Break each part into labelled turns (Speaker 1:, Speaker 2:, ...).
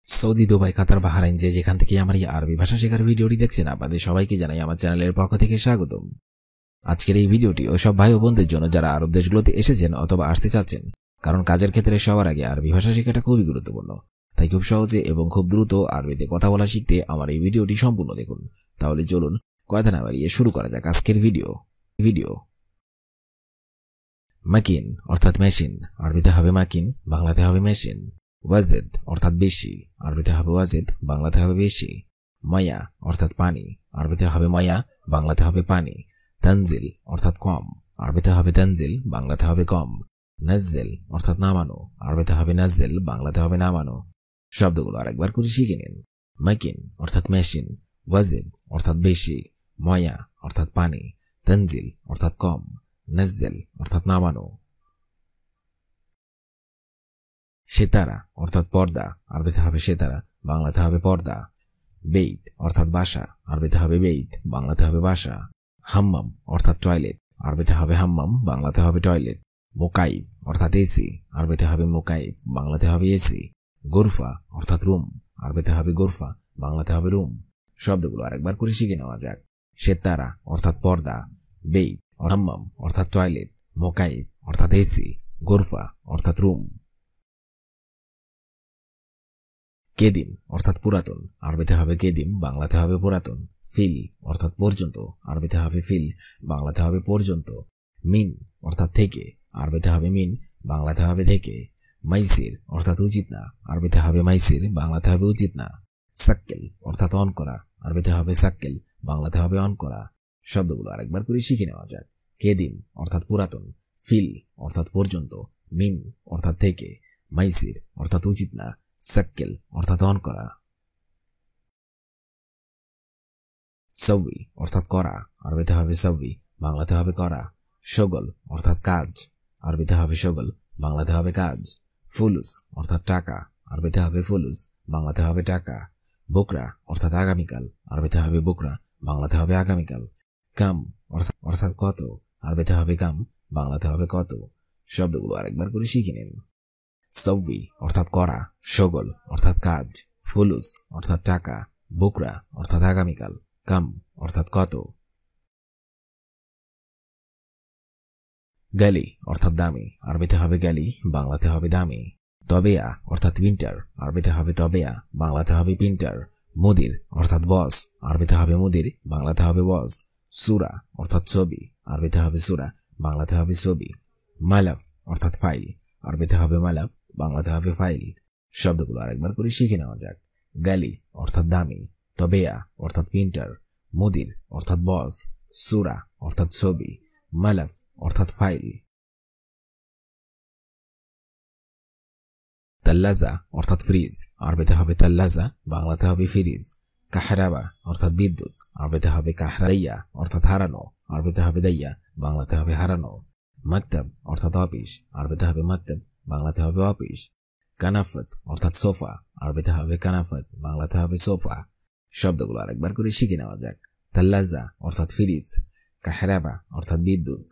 Speaker 1: Saudi, Dubai, কাতার, Bahrain যে যেখান থেকে আমার এই আরবি ভাষা শেখার ভিডিওটি দেখছেন আপনাদের সবাইকে জানাই আমার চ্যানেলের পক্ষ থেকে স্বাগতম। আজকের এই ভিডিওটি ওসব ভাই ও বোনদের জন্য যারা আরব দেশগুলোতে এসেছেন অথবা আসতে চাচ্ছেন, কারণ কাজের ক্ষেত্রে সবার আগে আরবি ভাষা শেখাটা খুবই গুরুত্বপূর্ণ। তাই খুব সহজে এবং খুব দ্রুত আরবিতে কথা বলা শিখতে আমার এই ভিডিওটি সম্পূর্ণ দেখুন। তাহলে চলুন কথা না বাড়িয়ে শুরু করা যাক আজকের ভিডিও। মাকিন অর্থাৎ মেশিন, আরবিতে হবে মাকিন, বাংলাতে হবে মেশিন। ওয়াজেদ অর্থাৎ বেশি, আরবিতে হবে ওয়াজেদ, বাংলাতে হবে বেশি। ময়া অর্থাৎ পানি, আরবিতে হবে ময়া, বাংলাতে হবে পানি। তানজিল অর্থাৎ কম, আরবিতে হবে তানজিল, বাংলাতে হবে কম। নাজ্জেল অর্থাৎ নামানো, আরবিতে হবে নাজ্জেল, বাংলাতে হবে নামানো। শব্দগুলো আরেকবার করে শিখে নিন। মাকিন অর্থাৎ মেশিন, ওয়াজেদ অর্থাৎ বেশি, ময়া অর্থাৎ পানি, তানজিল অর্থাৎ কম, নাজ্জেল অর্থাৎ নামানো। সেতারা অর্থাৎ পর্দা, আরবিতে হবে সেতারা, বাংলাতে হবে পর্দা। বেইত অর্থাৎ বাসা, আরবিতে হবে বেইত, বাংলাতে হবে বাসা। হাম্মাম অর্থাৎ টয়লেট, আরবিতে হবে হাম্মাম, বাংলাতে হবে টয়লেট। মোকাইফ অর্থাৎ এসি, আরবিতে হবে মোকাইফ, বাংলাতে হবে এসি। গোরফা অর্থাৎ রুম, আরবিতে হবে গোরফা, বাংলাতে হবে রুম। শব্দগুলো আরেকবার করে শিখে নেওয়া যাক। সেতারা অর্থাৎ পর্দা, বেইত হাম্মাম অর্থাৎ টয়লেট, মোকাইফ অর্থাৎ এসি, গোরফা অর্থাৎ রুম। কেদিম অর্থাৎ পুরাতন, আরবিতে হবে কেদিম, বাংলাতে হবে পুরাতন। ফিল অর্থাৎ পর্যন্ত, আরবিতে হবে ফিল, বাংলাতে হবে পর্যন্ত। মিন অর্থাৎ থেকে, আরবিতে হবে মিন, বাংলাতে হবে থেকে। মাইসির অর্থাৎ উচিত না, আরবিতে হবে মাইসির, বাংলাতে হবে উচিত না। সাক্কেল অর্থাৎ অন করা, আরবিতে হবে সাক্কেল, বাংলাতে হবে অন করা। শব্দগুলো আরেকবার করে শিখে নেওয়া যাক। কেদিম অর্থাৎ পুরাতন, ফিল অর্থাৎ পর্যন্ত, মিন অর্থাৎ থেকে, মাইসির অর্থাৎ উচিত না, সাক্কেল অর্থাৎ অন করা। সউই অর্থাৎ করা, আরবিতে হবে সউই, বাংলাতে হবে করা। শগল অর্থাৎ কাজ, আরবিতে হবে শগল, বাংলাতে হবে কাজ। ফুলুস অর্থাৎ টাকা, আরবিতে হবে ফুলুস, বাংলাতে হবে টাকা। বুকরা অর্থাৎ আগামীকাল, আরবিতে হবে বুকরা, বাংলাতে হবে আগামীকাল। কাম অর্থাৎ কত, আরবিতে হবে কাম, বাংলাতে হবে কত। শব্দগুলো আরেকবার করে শিখে নিন। সউই অর্থাৎ করা, শগল অর্থাৎ কাজ, ফুলুস অর্থাৎ টাকা, বুকরা অর্থাৎ আগামীকাল, কাম অর্থাৎ কত। গালি অর্থাৎ দামি, আরবিতে হবে গালি, বাংলাতে হবে দামি। তবেয়া অর্থাৎ উইন্টার, আরবিতে হবে তবেয়া, বাংলাতে হবে পিন্টার। মুদির অর্থাৎ বস, আরবিতে হবে মুদির, বাংলাতে হবে বস। সুরা অর্থাৎ ছবি, আরবিতে হবে সুরা, বাংলাতে হবে ছবি। মালাফ অর্থাৎ ফাইল, আরবিতে হবে মালাফ, বাংলাতে হবে ফাইল। শব্দগুলো আরেকবার করে শিখে নেওয়া যাক। গালি অর্থাৎ দামি, তবেয়া অর্থাৎ প্রিন্টার, মুদির অর্থাৎ বস, সুরা অর্থাৎ ছবি, মালাফ অর্থাৎ ফাইল। তাল্লাজা অর্থাৎ ফ্রিজ, আরবিতে হবে তাল্লাজা, বাংলাতে হবে ফ্রিজ। কাহরাবা অর্থাৎ বিদ্যুৎ, আরবিতে হবে কাহরাইয়া অর্থাৎ হারানো, আরবিতে হবে দাইয়া, বাংলাতে হবে হারানো। মাকতাব অর্থাৎ অফিস, আরবিতে হবে মাকতাব, বাংলাতে হবে অফিস। কানাফত অর্থাৎ সোফা, আরবিতে হবে কানাফত, বাংলাতে হবে সোফা। শব্দগুলো আরেকবার করে শিখে নেওয়া যাক। তাল্লাজা অর্থাৎ ফ্রিজ, কাহরাবা অর্থাৎ বিদ্যুৎ,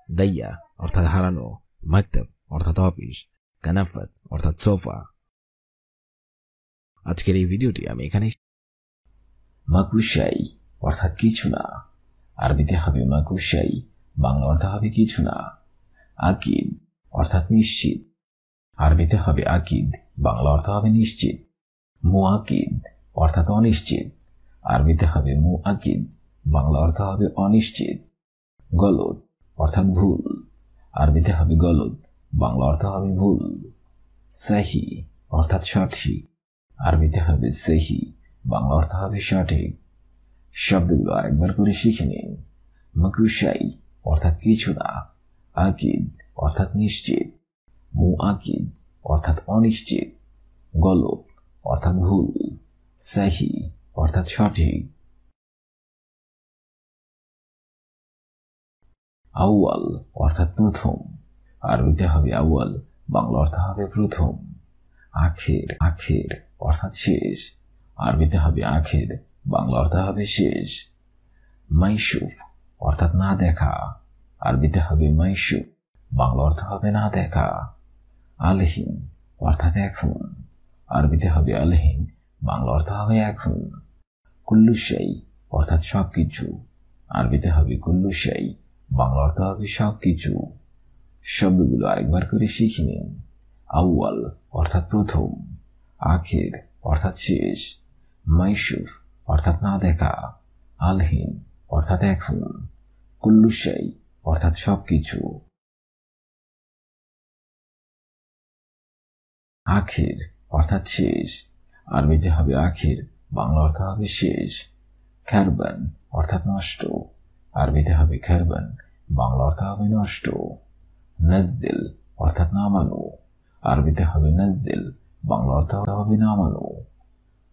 Speaker 1: দাইয়া অর্থাৎ হারানো, মাকতাব অর্থাৎ অফিস, কানাফত অর্থাৎ সোফা। আজকের এই ভিডিওটি আমি এখানে।
Speaker 2: মাকুশাই অর্থাৎ কিছু না, আরবিতে হবে মাকুশাই, বাংলা অর্থ হবে কিছু না। আকিদ অর্থাৎ নিশ্চিত, আরবিতে হবে আকিদ, বাংলা অর্থ হবে নিশ্চিত। মুআকিদ অর্থাৎ অনিশ্চিত, আরবিতে হবে মুআকিদ, বাংলা অর্থ হবে অনিশ্চিত। গলদ অর্থাৎ ভুল, আরবিতে হবে গলদ, বাংলা অর্থ হবে ভুল। সাহি অর্থাৎ সঠিক, আরবিতে হবে সেহি, বাংলা অর্থ হবে সঠিক। শব্দগুলো আরেকবার করে শিখে নিন। মাকুশাই অর্থাৎ কিছু না, আকিদ অর্থাৎ নিশ্চিত, মুআকিদ অর্থাৎ অনিশ্চিত, গলদ অর্থাৎ ভুল, সাহি অর্থাৎ সঠিক। আউয়াল অর্থাৎ প্রথম, আরবিতে হবে আউয়াল, বাংলা অর্থ হবে প্রথম। আখের অর্থাৎ শেষ, আরবিতে হবে আখের, বাংলা অর্থ হবে শেষ। মাইশুফ অর্থাৎ না দেখা, আরবিতে হবে মাইশুফ, বাংলা অর্থ হবে না দেখা। আলহিন অর্থাৎ এখন, আরবিতে হবে আলহিন, বাংলা অর্থ হবে এখন। কুল্লু শাই অর্থাৎ সবকিছু, আরবিতে হবে কুল্লু শাই, বাংলা অর্থ হবে সবকিছু। শব্দগুলো আরেকবার করে শিখে নিন। আউয়াল অর্থাৎ প্রথম, আখির অর্থাৎ শেষ, মাইশুফ অর্থাৎ না দেখা, আলহিন অর্থাৎ এখন, কুল্লু শাই অর্থাৎ সবকিছু। আখির অর্থাৎ শেষ, আরবিতে হবে আখির, বাংলা অর্থ হবে শেষ। খারবান অর্থাৎ নষ্ট, আরবিতে হবে খারবান, বাংলা অর্থ হবে নষ্ট। নাজদিল অর্থাৎ নামানো, আরবিতে হবে নাজদিল, বাংলা অর্থ হবে নামানো।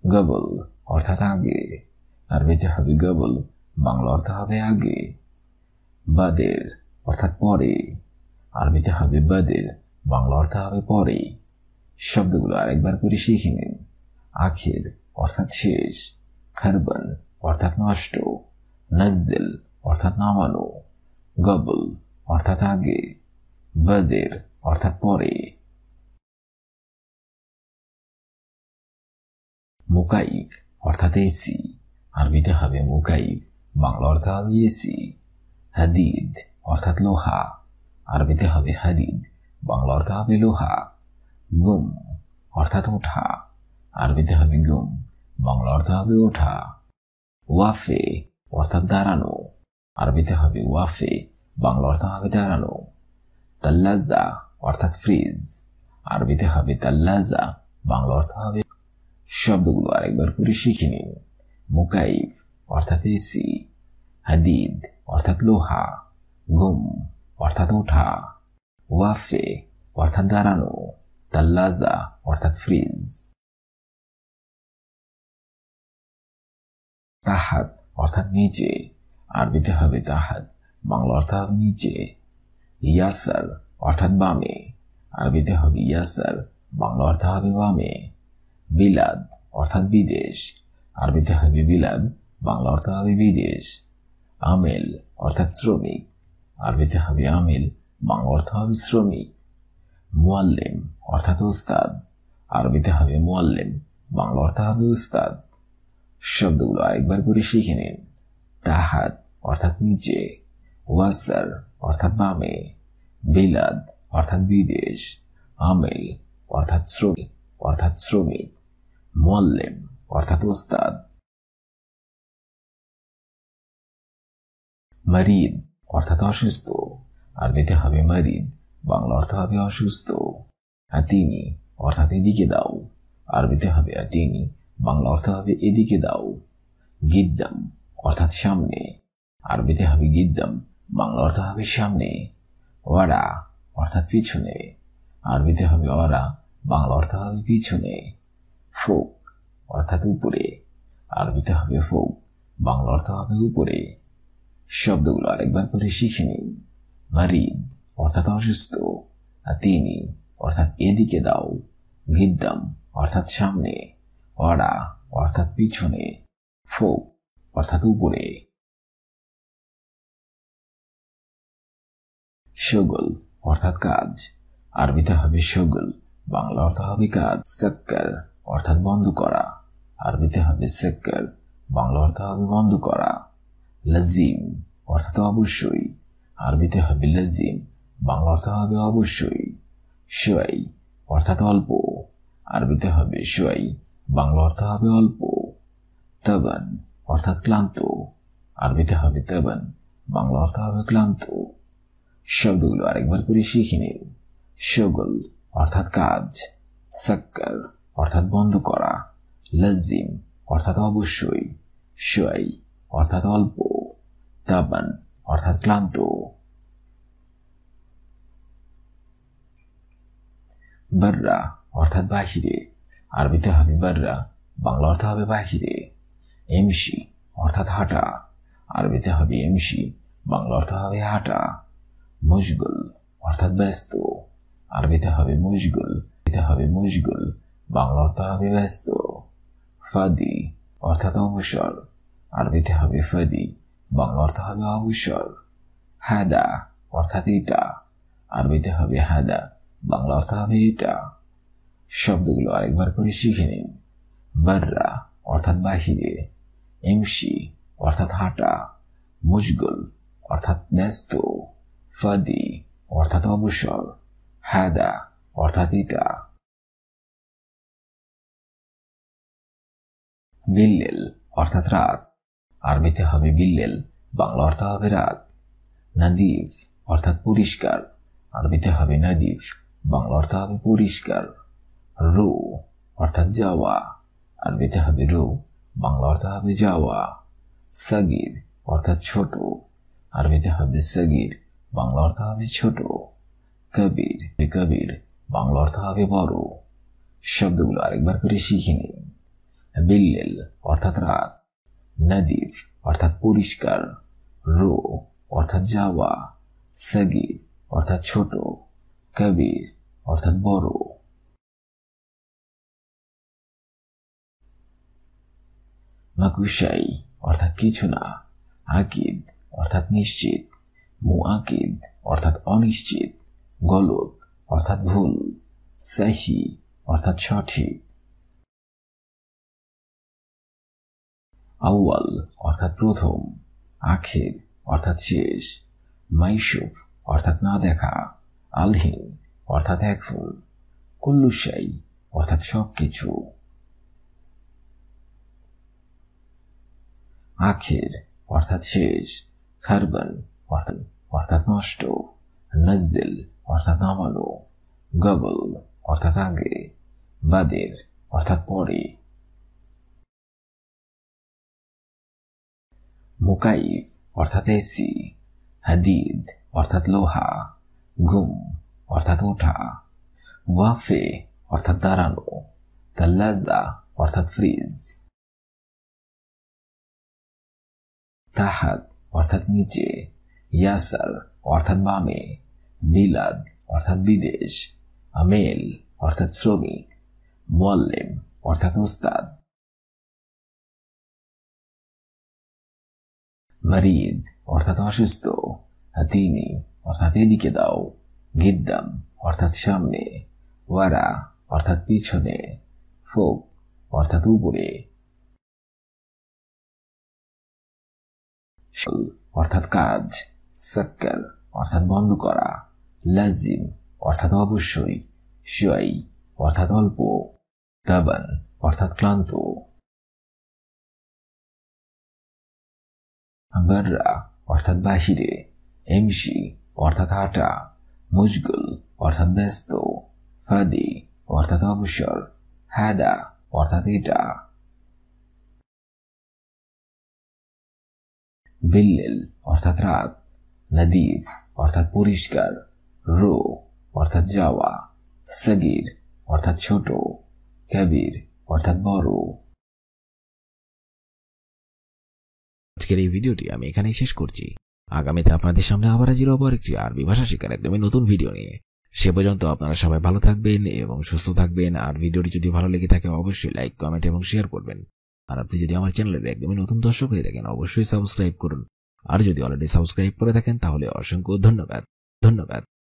Speaker 2: গবল অর্থাৎ আগে, আরবিতে হবে গবল, বাংলা অর্থ হবে আগে। বাদের অর্থাৎ পরে, আরবিতে হবে বাদের, বাংলা অর্থ হবে পরে। শব্দগুলো আরেকবার করে শিখে নিন। আখির অর্থাৎ শেষ, খারবান অর্থাৎ নষ্ট, নাজদিল অর্থাৎ নামানো, গবল অর্থাৎ আগে, বাদের অর্থাৎ পরে। মুকাইফ অর্থাৎ এসি, আরবিতে হবে মুকাইফ, বাংলা অর্থ হবে এসি। হাদিদ অর্থাৎ লোহা, আরবিতে হবে হাদিদ, বাংলা অর্থ হবে লোহা। গুম অর্থাৎ ওঠা, আরবিতে হবে গুম, বাংলা অর্থ হবে ওঠা। ওয়াফে অর্থাৎ দাঁড়ানো, আরবিতে হবে ওয়াফে, বাংলা অর্থ হবে দাঁড়ানো। তাল্লাজা অর্থাৎ ফ্রিজ, আরবিতে হবে তাল্লাজা, বাংলা অর্থ হবে। শব্দগুলো আরেকবার করে শিখে নিন। মুকাইফ অর্থাৎ এসি, হাদিদ অর্থাৎ লোহা, গুম অর্থাৎ ওঠা, ওয়াফে অর্থাৎ দাঁড়ানো, তাল্লাজা অর্থাৎ ফ্রিজ। তাহাত অর্থাৎ নিচে, আরবিতে হবে তাহাত, বাংলা অর্থ হবে নিচে। ইয়াসার অর্থাৎ বামে, আরবিতে হবে ইয়াসার, বাংলা অর্থ হবে বামে। বিলাদ অর্থাৎ বিদেশ, আরবিতে হবে বিলাদ, বাংলা অর্থ হবে বিদেশ। আমেল অর্থাৎ শ্রমিক, আরবিতে হবে আমেল, বাংলা অর্থ হবে শ্রমিক। মুআল্লিম অর্থাৎ উস্তাদ, আরবিতে হবে মুআল্লিম, বাংলা অর্থ হবে উস্তাদ। শব্দগুলো আরেকবার করে শিখে নিন। তাহাত অর্থাৎ নিচে, ওয়াসার অর্থাৎ বামে, বিলাদ অর্থাৎ বিদেশ, আমেল অর্থাৎ শ্রমিক, মুআল্লিম অর্থাৎ উস্তাদ। মারিদ অর্থাৎ অসুস্থ, আরবিতে হবে মারিদ, বাংলা অর্থ হবে অসুস্থ। আতিনি অর্থাৎ এদিকে দাও, আরবিতে হবে আতিনি, বাংলা অর্থ হবে এদিকে দাও। গিদ্দাম অর্থাৎ সামনে, আরবিতে হবে গিদ্দাম, বাংলা অর্থ হবে সামনে। ওয়ারা অর্থাৎ পিছনে, আরবিতে হবে ওয়ারা, বাংলা অর্থ হবে পিছনে। ফোক অর্থাৎ উপরে, আরবিতে হবে ফোক, বাংলা অর্থ হবে উপরে। শব্দগুলো আরেকবার করে শিখে নিন। মারিদ অর্থাৎ অসুস্থ, আতিনি অর্থাৎ এদিকে দাও, গিদ্দাম অর্থাৎ সামনে, ওয়ারা অর্থাৎ পিছনে, ফোক অর্থাৎ উপরে। শগল অর্থাৎ কাজ, আরবিতে হবে শগল, বাংলা অর্থ হবে কাজ। সাক্কার অর্থাৎ বন্ধ করা, আরবিতে হবে সাক্কার, বাংলা অর্থ হবে বন্ধ করা। লাজিম অর্থাৎ অবশ্যই, আরবিতে হবে লাজিম, বাংলা অর্থ হবে অবশ্যই। শোয়াই অর্থাৎ অল্প, আরবিতে হবে শোয়াই, বাংলা অর্থ হবে অল্প। তাবান অর্থাৎ ক্লান্ত, আরবিতে হবে তাবান, বাংলা অর্থ হবে ক্লান্ত। শব্দগুলো আরেকবার করে শিখে নিন। শগল অর্থাৎ কাজ, সাক্কার অর্থাৎ বন্ধ করা, লাজিম অর্থাৎ অবশ্যই, শোয়াই অর্থাৎ অল্প, তাবান অর্থাৎ ক্লান্ত। বাররা অর্থাৎ বাহিরে, আরবিতে হবে বাররা, বাংলা অর্থ হবে বাহিরে। এমসি অর্থাৎ হাঁটা, আরবিতে হবে এমসি, বাংলা অর্থ হবে হাঁটা। মুশগুল অর্থাৎ ব্যস্ত, আরবিতে হবে মুশগুল, বাংলা অর্থ হবে ব্যস্ত। ফাদি অর্থাৎ অবসর, আরবিতে হবে ফাদি, বাংলা অর্থ হবে অবসর। হাদা অর্থাৎ এটা, আরবিতে হবে হাদা, বাংলা অর্থ হবে এটা। শব্দগুলো আরেকবার করে শিখে নিন। বাররা অর্থাৎ বাহিরে, এমসি অর্থাৎ হাঁটা, মুশগুল অর্থাৎ ব্যস্ত, ফাদি অর্থাৎ অবসর, হাদা অর্থাৎ এটা। বিল্লেল অর্থাৎ রাত, আরবিতে হবে বিল্লেল, বাংলা অর্থ হবে রাত। নাদিফ অর্থাৎ পরিষ্কার, আরবিতে হবে নাদিফ, বাংলা অর্থ হবে পরিষ্কার। রু অর্থাৎ যাওয়া, আরবিতে হবে রু, বাংলা অর্থ হবে যাওয়া। সাগির অর্থাৎ ছোট, আরবিতে হবে সাগির, বাংলা অর্থ হবে ছোট। কবির কবির, বাংলা অর্থ হবে বড়। শব্দগুলো আরেকবার করে শিখে নিন। বিল্লেল অর্থাৎ রাত, নাদিফ অর্থাৎ পরিষ্কার, রো অর্থাৎ যাওয়া, সাগির অর্থাৎ ছোট, কবির অর্থাৎ বড়। মাকুশাই অর্থাৎ কিছু না, আকিদ অর্থাৎ নিশ্চিত, মুআকিদ অর্থাৎ অনিশ্চিত, গলত অর্থাৎ ভুল, সাহি অর্থাৎ সঠিক। আউয়াল অর্থাৎ প্রথম, আখির অর্থাৎ শেষ, মাইশুফ অর্থাৎ না দেখা, আলহিন অর্থাৎ এখন, কুল্লুশাই অর্থাৎ সবকিছু। আখির অর্থাৎ শেষ, খারবান অর্থাৎ নষ্ট, নজ্জিল অর্থাৎ নামানো, গবল অর্থাৎ আগে, বাদের অর্থাৎ পরে। মুকাইফ অর্থাৎ এসি, হাদিদ অর্থাৎ লোহা, ঘুম অর্থাৎ ওঠা, ওয়াফে অর্থাৎ দাঁড়ানো, তাল্লাজা অর্থাৎ ফ্রিজ, তাহাত অর্থাৎ নিচে, ইয়াসার অর্থাৎ বামে, বিলাদ অর্থাৎ বিদেশ, আমেল অর্থাৎ শ্রমিক, মুআল্লিম অর্থাৎ উস্তাদ। মারিদ অর্থাৎ অসুস্থ, হাতিনি অর্থাৎ এদিকে দাও, গিদ্দাম অর্থাৎ সামনে, ওয়ারা অর্থাৎ পিছনে, ফোক অর্থাৎ উপরে, অর্থাৎ কাজ, সাক্কার অর্থাৎ বন্ধ করা, লাজিম অর্থাৎ অবশ্যই, শুয়াই অর্থাৎ অল্প, তাবান অর্থাৎ ক্লান্ত। বাররা অর্থাৎ বাহিরে, এমসি অর্থাৎ হাঁটা, মুশগুল অর্থাৎ ব্যস্ত, ফাদি অর্থাৎ অবসর, হাদা অর্থাৎ এটা। বিল্লেল অর্থাৎ রাত, নাদিফ অর্থাৎ পরিষ্কার, রো অর্থাৎ যাওয়া, সাগির অর্থাৎ ছোট, কবির অর্থাৎ বড়।
Speaker 1: আজকের এই ভিডিওটি আমি এখানেই শেষ করছি। আগামীতে আপনাদের সামনে আবার হাজির হব একটি আরবি ভাষা শেখার একদমই নতুন ভিডিও নিয়ে। সে পর্যন্ত আপনারা সবাই ভালো থাকবেন এবং সুস্থ থাকবেন। আর ভিডিওটি যদি ভালো লেগে থাকে অবশ্যই লাইক, কমেন্ট এবং শেয়ার করবেন। আর আপনি যদি আমার চ্যানেলের একদমই নতুন দর্শক হয়ে থাকেন অবশ্যই সাবস্ক্রাইব করুন। আর যদি অলরেডি সাবস্ক্রাইব করে থাকেন তাহলে অসংখ্য ধন্যবাদ।